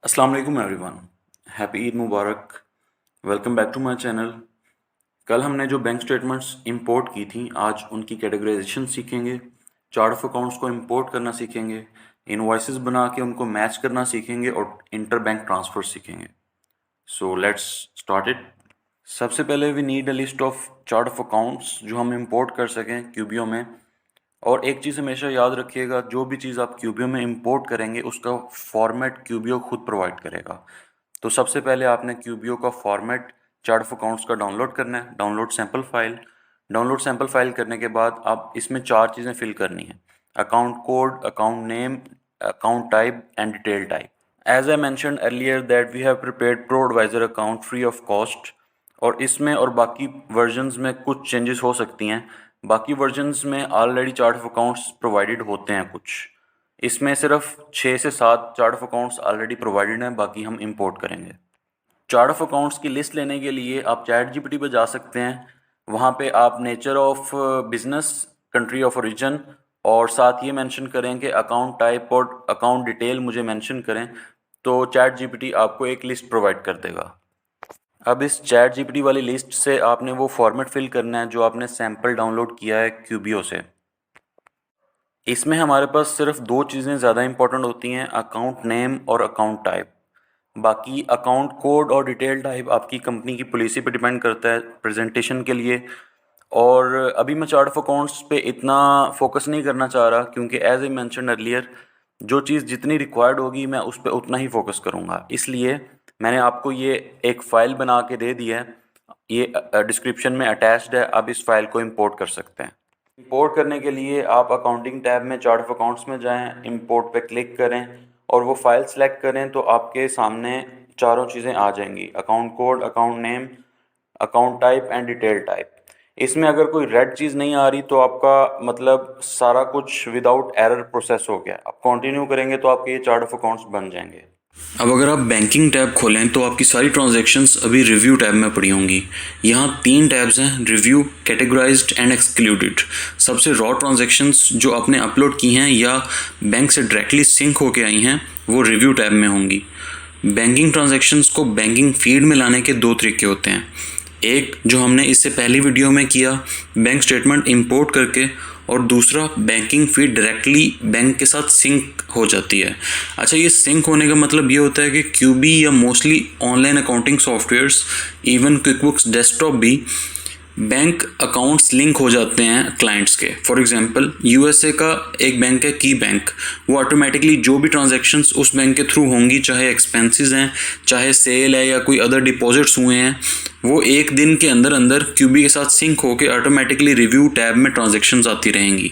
अस्सलाम वालेकुम everyone, happy Eid मुबारक। Welcome back to my channel. कल हमने जो बैंक स्टेटमेंट्स इंपोर्ट की थी, आज उनकी कैटेगराइजेशन सीखेंगे, चार्ट ऑफ अकाउंट्स को इंपोर्ट करना सीखेंगे, इनवॉइसेस बना के उनको मैच करना सीखेंगे और इंटर बैंक ट्रांसफर सीखेंगे। So let's start it. सबसे पहले we need a list of chart of accounts जो हम इंपोर्ट कर सकें क्यूबियो में। और एक चीज़ हमेशा याद रखिएगा, जो भी चीज़ आप क्यूबियो में इंपोर्ट करेंगे उसका फॉर्मेट क्यूबियो खुद प्रोवाइड करेगा। तो सबसे पहले आपने क्यूबियो का फॉर्मेट चार्ट ऑफ अकाउंट्स का डाउनलोड करना है। डाउनलोड सैम्पल फाइल करने के बाद आप इसमें चार चीज़ें फिल करनी है: account code, account name, account type and detail type. As I mention earlier that we have prepared pro advisor account free of cost. और इसमें और बाकी वर्जन्स में कुछ चेंजेस हो सकती हैं। बाकी वर्जन्स में already chart of accounts provided होते हैं कुछ। इसमें सिर्फ 6 से 7 chart of accounts already provided हैं, बाकी हम इंपोर्ट करेंगे। चार्ट ऑफ अकाउंट्स की लिस्ट लेने के लिए आप चैट जीपीटी पे जा सकते हैं। वहाँ पे आप nature of business, country of origin और साथ ये मेंशन करें कि अकाउंट टाइप और अकाउंट डिटेल मुझे मेंशन करें, तो चैट जीपीटी आपको एक लिस्ट प्रोवाइड कर देगा। अब इस चैट जीपीटी वाली लिस्ट से आपने वो फॉर्मेट फिल करना है जो आपने सैम्पल डाउनलोड किया है क्यूबियो से। इसमें हमारे पास सिर्फ दो चीज़ें ज़्यादा इंपॉर्टेंट होती हैं, अकाउंट नेम और अकाउंट टाइप। बाकी अकाउंट कोड और डिटेल टाइप आपकी कंपनी की पॉलिसी पे डिपेंड करता है प्रेजेंटेशन के लिए। और अभी मैं चार्ट ऑफ अकाउंट्स पे इतना फोकस नहीं करना चाह रहा, क्योंकि एज ए मैंशन अर्लियर जो चीज़ जितनी रिक्वायर्ड होगी मैं उस पर उतना ही फोकस करूँगा। इसलिए मैंने आपको ये एक फ़ाइल बना के दे दी है, ये डिस्क्रिप्शन में अटैच्ड है। आप इस फाइल को इंपोर्ट कर सकते हैं। इंपोर्ट करने के लिए आप अकाउंटिंग टैब में चार्ट ऑफ अकाउंट्स में जाएं, इंपोर्ट पे क्लिक करें और वो फाइल सेलेक्ट करें, तो आपके सामने चारों चीज़ें आ जाएंगी: account code, account name, account type and detail type. इसमें अगर कोई रेड चीज़ नहीं आ रही तो आपका मतलब सारा कुछ विदाउट एरर प्रोसेस हो गया। आप कंटिन्यू करेंगे तो आपके ये चार्ट ऑफ अकाउंट्स बन जाएंगे। अब अगर आप बैंकिंग टैब खोलें तो आपकी सारी ट्रांजैक्शंस अभी रिव्यू टैब में पड़ी होंगी। यहाँ 3 टैब्स हैं: रिव्यू, कैटेगराइज्ड एंड एक्सक्लूडेड। सबसे रॉ ट्रांजैक्शंस जो आपने अपलोड की हैं या बैंक से डायरेक्टली सिंक होके आई हैं वो रिव्यू टैब में होंगी। बैंकिंग ट्रांजैक्शंस को बैंकिंग फीड में लाने के 2 तरीके होते हैं। एक जो हमने इससे पहली वीडियो में किया, बैंक स्टेटमेंट इंपोर्ट करके, और दूसरा बैंकिंग फीड डायरेक्टली बैंक के साथ सिंक हो जाती है। अच्छा, ये सिंक होने का मतलब ये होता है कि क्यूबी या mostly online accounting softwares, even QuickBooks desktop भी बैंक अकाउंट्स लिंक हो जाते हैं क्लाइंट्स के। फॉर एग्जांपल यूएसए का एक बैंक है की बैंक, वो ऑटोमेटिकली जो भी ट्रांजैक्शंस उस बैंक के थ्रू होंगी, चाहे एक्सपेंसेस हैं, चाहे सेल है या कोई अदर डिपॉजिट्स हुए हैं, वो एक दिन के अंदर अंदर क्यूबी के साथ सिंक होकर ऑटोमेटिकली रिव्यू टैब में ट्रांजैक्शंस आती रहेंगी।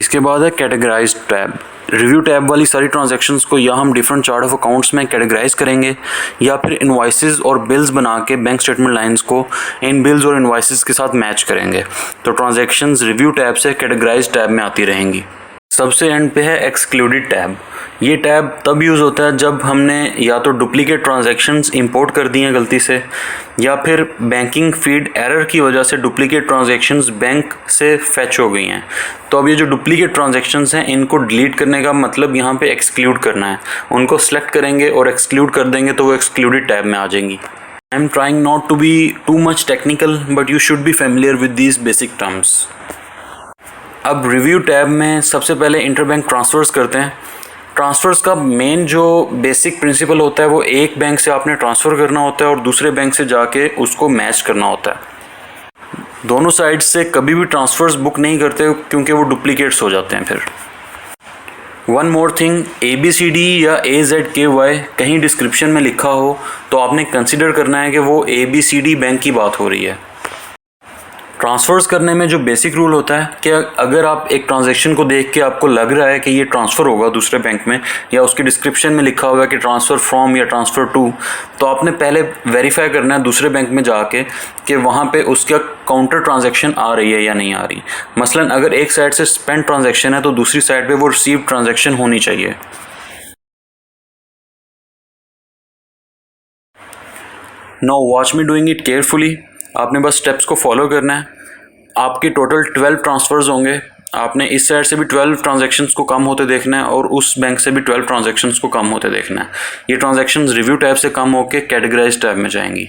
इसके बाद है कैटेगराइज्ड टैब। रिव्यू टैब वाली सारी ट्रांजैक्शंस को या हम डिफरेंट चार्ट ऑफ अकाउंट्स में कैटेगराइज करेंगे या फिर इनवॉइसेस और बिल्स बना के बैंक स्टेटमेंट लाइंस को इन बिल्स और इनवॉइसेस के साथ मैच करेंगे, तो ट्रांजैक्शंस रिव्यू टैब से कैटेगराइज टैब में आती रहेंगी। सबसे एंड पे है एक्सक्लूडेड टैब। ये टैब तब यूज़ होता है जब हमने या तो डुप्लीकेट ट्रांजैक्शंस इंपोर्ट कर दी हैं गलती से, या फिर बैंकिंग फीड एरर की वजह से डुप्लीकेट ट्रांजैक्शंस बैंक से फैच हो गई हैं। तो अब ये जो डुप्लीकेट ट्रांजैक्शंस हैं इनको डिलीट करने का मतलब यहाँ पे एक्सक्लूड करना है। उनको सेलेक्ट करेंगे और एक्सक्लूड कर देंगे तो वो एक्सक्लूडेड टैब में आ जाएंगी। I am trying not to be too much technical, but you should be familiar with these basic terms. अब रिव्यू टैब में सबसे पहले इंटरबैंक ट्रांसफ़र्स करते हैं। ट्रांसफ़र्स का मेन जो बेसिक प्रिंसिपल होता है वो एक बैंक से आपने ट्रांसफ़र करना होता है और दूसरे बैंक से जाके उसको मैच करना होता है। दोनों साइड्स से कभी भी ट्रांसफ़र्स बुक नहीं करते क्योंकि वो डुप्लीकेट्स हो जाते हैं फिर। वन मोर थिंग, ABCD या AZKY कहीं डिस्क्रिप्शन में लिखा हो तो आपने कंसिडर करना है कि वो ABCD बैंक की बात हो रही है। ट्रांसफ़र्स करने में जो बेसिक रूल होता है कि अगर आप एक ट्रांजैक्शन को देख के आपको लग रहा है कि ये ट्रांसफ़र होगा दूसरे बैंक में, या उसके डिस्क्रिप्शन में लिखा हुआ है कि ट्रांसफ़र फ्रॉम या ट्रांसफ़र टू, तो आपने पहले वेरीफाई करना है दूसरे बैंक में जाके कि वहाँ पे उसका काउंटर ट्रांजैक्शन आ रही है या नहीं आ रही। मसलन अगर एक साइड से स्पेंड ट्रांजैक्शन है तो दूसरी साइड पर वो रिसीव ट्रांजैक्शन होनी चाहिए। Now watch me doing it carefully. आपने बस स्टेप्स को फॉलो करना है। आपके टोटल 12 ट्रांसफ़र्स होंगे। आपने इस साइड से भी 12 ट्रांजैक्शंस को कम होते देखना है और उस बैंक से भी 12 ट्रांजैक्शंस को कम होते देखना है। ये ट्रांजैक्शंस रिव्यू टैब से कम होकर कैटेगराइज टैब में जाएंगी।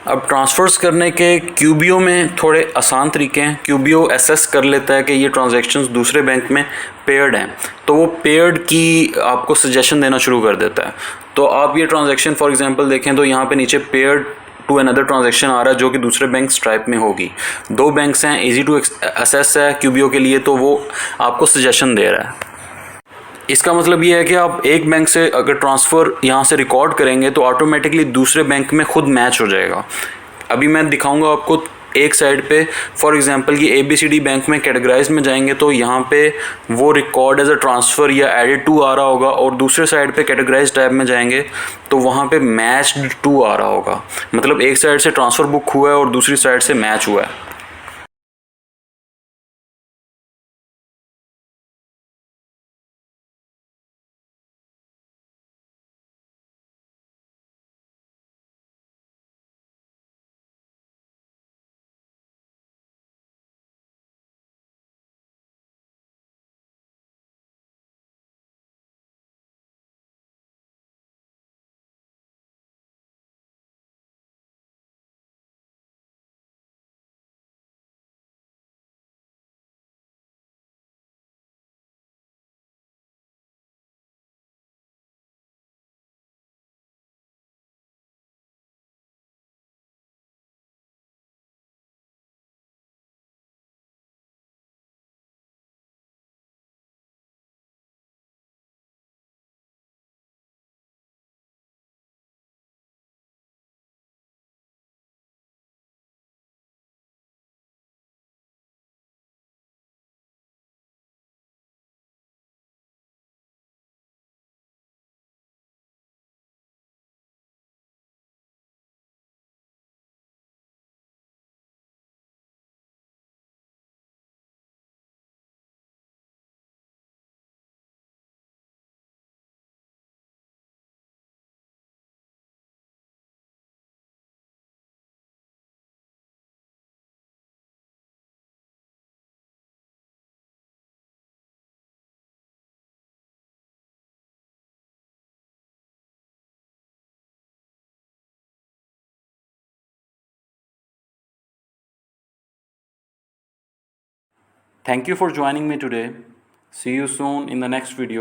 अब ट्रांसफ़र्स करने के क्यूबियो में थोड़े आसान तरीके हैं। क्यूबियो एसेस कर लेता है कि ये ट्रांजैक्शंस दूसरे बैंक में पेयर्ड हैं, तो वो पेयर्ड की आपको सजेशन देना शुरू कर देता है। तो आप ये ट्रांजैक्शन फॉर एग्जांपल देखें तो यहाँ पे नीचे पेयर्ड टू अनदर ट्रांजैक्शन आ रहा है जो कि दूसरे बैंक स्ट्राइप में होगी। दो बैंक्स हैं, इजी टू एसेस है क्यूबियो के लिए, तो वो आपको सजेशन दे रहा है। इसका मतलब ये है कि आप एक बैंक से अगर ट्रांसफ़र यहाँ से रिकॉर्ड करेंगे तो ऑटोमेटिकली दूसरे बैंक में खुद मैच हो जाएगा। अभी मैं दिखाऊंगा आपको एक साइड पे, फॉर एग्जांपल ये ABCD बैंक में कैटेगराइज में जाएंगे तो यहाँ पे वो रिकॉर्ड एज अ ट्रांसफ़र या एडेड टू आ रहा होगा, और दूसरे साइड पे कैटेगराइज टैब में जाएंगे तो वहाँ पे मैच्ड टू आ रहा होगा। मतलब एक साइड से ट्रांसफ़र बुक हुआ है और दूसरी साइड से मैच हुआ है। Thank you for joining me today. See you soon in the next video.